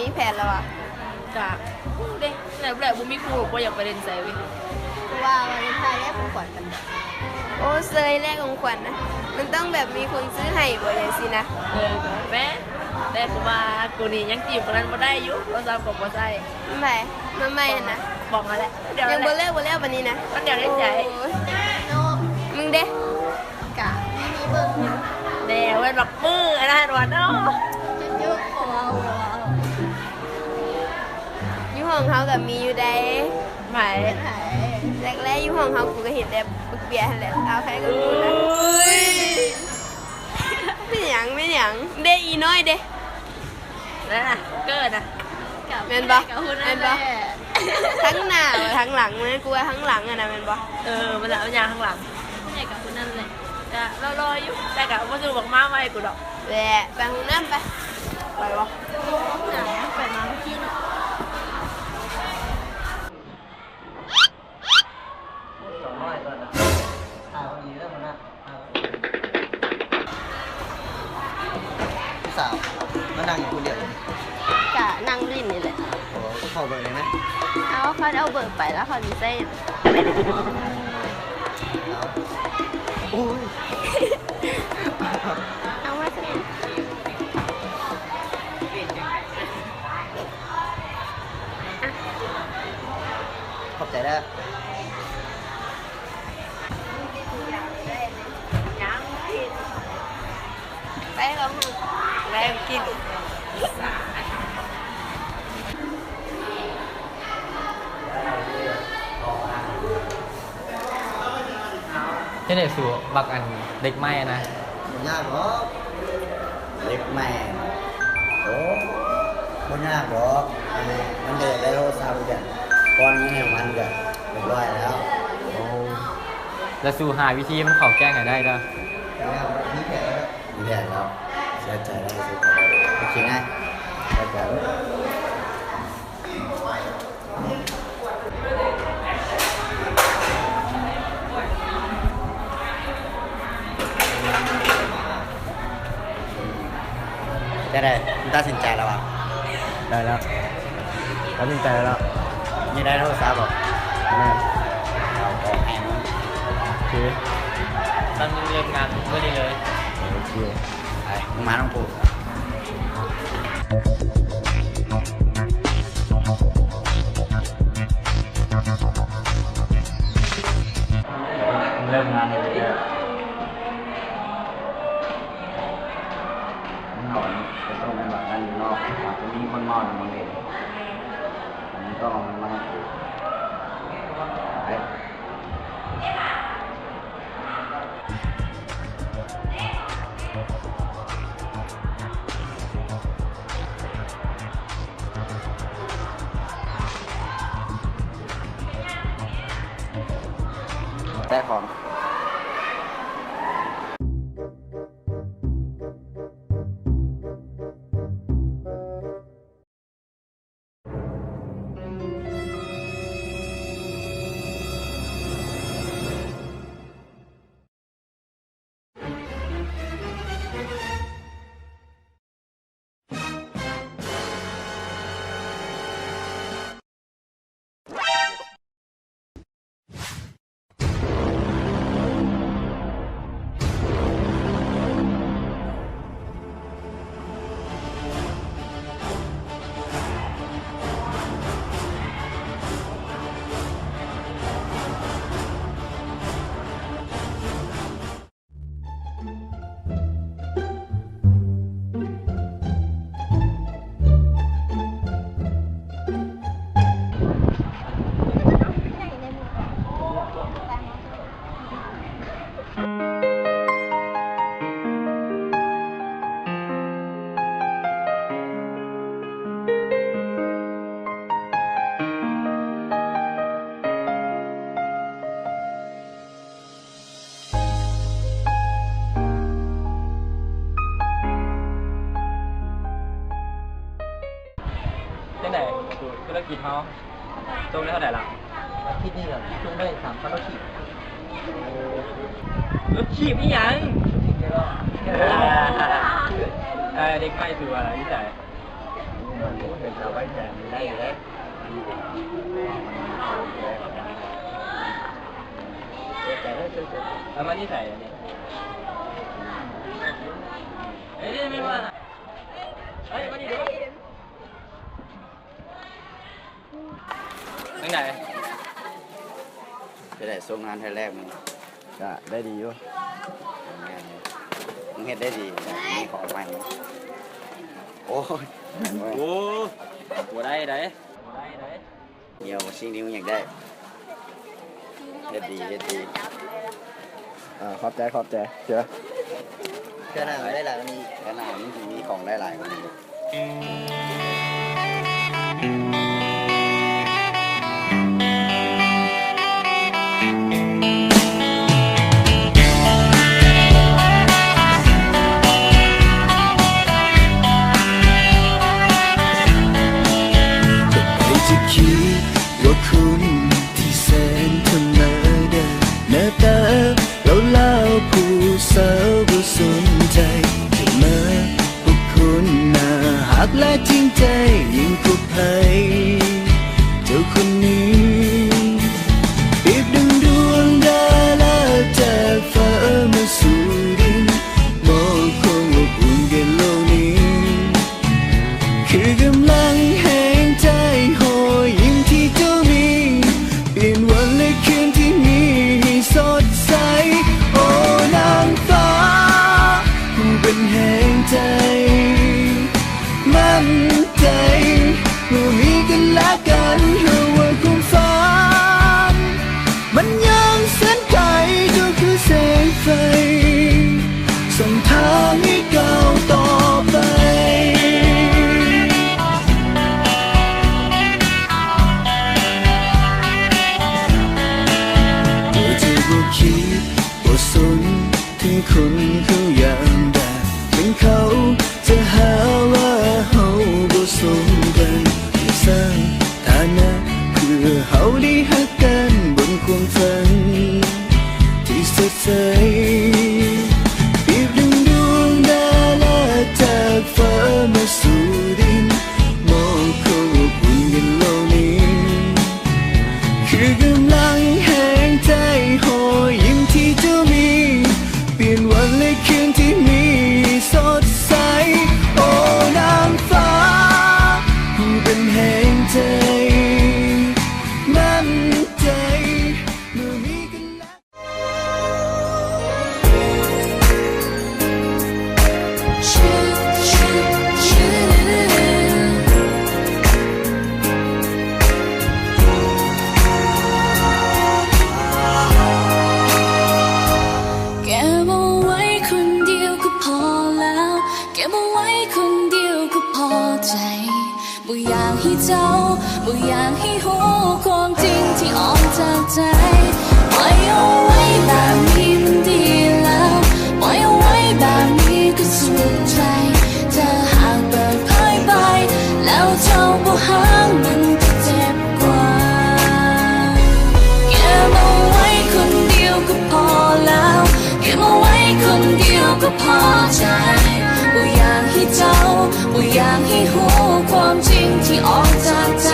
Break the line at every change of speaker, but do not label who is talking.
มีแผนแล้วอ่ะ
กะเด้แล้วบุมีครูบอกว่าอยากไปเรียนไซเว้ย
ว่าวันเลนไทน์แรกของขวัญกันโอ้เซยแรกของขวัญนะมันต้องแบบมีคนซื้อให้บ่อย่างสินะ
แม่แต่กูว่ากูนี่ยังจีบคนนั้นมาได้อยู่เราจะบอกว่าใช่
ไม่มาไม่นะ
บอกมาแล้วเดี๋ยว
ยังบ่เลิกวันนี้นะ
ก็เดี๋ยวได้ใจ
มึงเด้กะมีเบิ่ง
เดี๋ยวเว้นบักมือนะหนวดเนาะ
จุ๊บของเราอยู่ห้องเขากับมีอยู่ได้
ไหม
แรกอยู่ห้องเขากูก็เห็นแบบบึกเบียร์แหละเอาใครก็กูนะไม่หยังเด้อีน้อยเด้
นั่นน่ะเกิดนะ
แม่นบ่ทั้งหน้าทั้งหลังมันกูว่าทั้งหลังอะนะแม่นบ่
มันแล้วยางข้างหลังไม่ใช่กับคุณนั่นเลยจะรออยู่แต่กับว่าจะบอกมาไม่กูดอก
แหละไปห้องน้ำไปบ่
ไปมาพี่
สาวมานั่งอยู่คนเดียว
กะนั่งริมนี่แหละ
โอ้เข้าเบอร์เลยไหม
เอาเบอร์ไปแล้วเขาดีเซ่
โอ้ย
เอามาสิ
ขอบใจแล้ว
ไปกับแรงกิน
ที่ไหนสู่บักอันเด็กไม่นะ
มันยากหรอกเล็กแม่โอ้มันยากหรอกมันเดินได้โลซาบุกันก้อนนี้เนี่ยมันกันเรียบร้อยแล้ว
โอ้แล้วสู่หาวิธีมันเขาแก้ไขได้ด้วย
นี่แผลแล้วเสียใจแล้วโอเคง่ายเสียใจได้ตัดสินใจแล้วอ่ะ
ได้แล้วตัดสินใจแล้ว
นี่ได้โทรศัพท์บอก
แม่
เราออกแอน
โอเคตั้งเริ่มงานเมื่อนี้เลยโอเค
ไปมึงมาต้องพูด
เริ่มงานเลย
หอนจะต้องเป็นแบบนั้นอยู่นอกอาจจะมีคนมอดมาเองอันนี้ก็มันมาไปได้ของ
ที่ไหนสู่ธุรกิจเขาจงได้เท่าไหร่ละ
อาทิตย์นี้เหรอจงได้3,000รถขีด
รถขีบนี่ยังเด็กไม่สู่อะไรที่ไหน
เป็นเราไว้ใจได้อยู่แล้วเจ๊ใจได้เจ๊ใจ
แล้วมันนี่ใส่อันนี้เฮ้ยไม่ว่านะเฮ้ยมาดิเดี๋ยวตั้งไหน
จะได้ส่งงานไทยแรกมึงก็ได้ดีอยู่มึงเฮ็ดได้ดีมีของใหม่โอ้ย
โอ้หัวได้ได้หัวได้ได้
เดี๋ยวสิ่งที่มึงอยากได้เฮ็ดดีขอบใจเชื่อแค่นั้นไม่ได้หลายกว่านี้แค่นั้นมึงจะมีของได้หลายกว่านี้
ใครจะคิดว่าคุณที่แสนธรรมดาหน้าตาเราเล่าผู้สาวก็สนใจจะมาพวกคุณน่าหักและจริงใจยิ่งกว่าใครเจ้าคนนี้เปรียบดังดวงดาวจากฟ้ามาสู่ดินมองคงอบอุ่นแก่โลกนี้ คือกำลังแห่งใจโหยยิ้มที่เจ้ามีเปลี่ยนวันและคืนที่มีให้สดใสโอ้นางฟ้าผู้เป็นแห่งใจมั่นใจว่ามีกันและกันหากว่าความฝันมันยังแสนไกลเจ้าคือแสงไฟส่องทางให้ก้าวต่อไป คิดว่าสนถึงคนเขาอย่างแบบเป็นเขาจะหาว่าเฮาบ่สมกันสร้างฐานะเพื่อเฮาได้ฮักกันบนความฝันที่สดใสเปรียบดังดวงดาวจากฟ้ามาสู่ดินมองเขาอบอุ่นกันโลกนี้ คือกำลังแห่งใจโหยยิ้มที่เจ้ามีเปลี่ยนวันและคืนที่มีสดใสโอ้นางฟ้าผู้เป็นแห่งใจมั่นใจเมื่อมีกันแล้ว
เก็บเอาไว้คนเดียวก็พอแล้วเก็บเอาไว้คนเดียวก็พอใจบ่อยากให้เจ้าบ่อยากให้หูความจริงที่ออกจากใจปล่อยเอาไว้แบบนี้มันดีแล้วปล่อยเอาไว้แบบนี้ก็สุขใจถ้าหากเปิดเผยไปแล้วเจ้าบ่หามันก็เจ็บกว่าเก็บเอาไว้คนเดียวก็พอแล้วเก็บเอาไว้คนเดียวก็พอใจบ่อยากให้เจ้าบ่อยากให้หูความจริงที่ออกจากใจ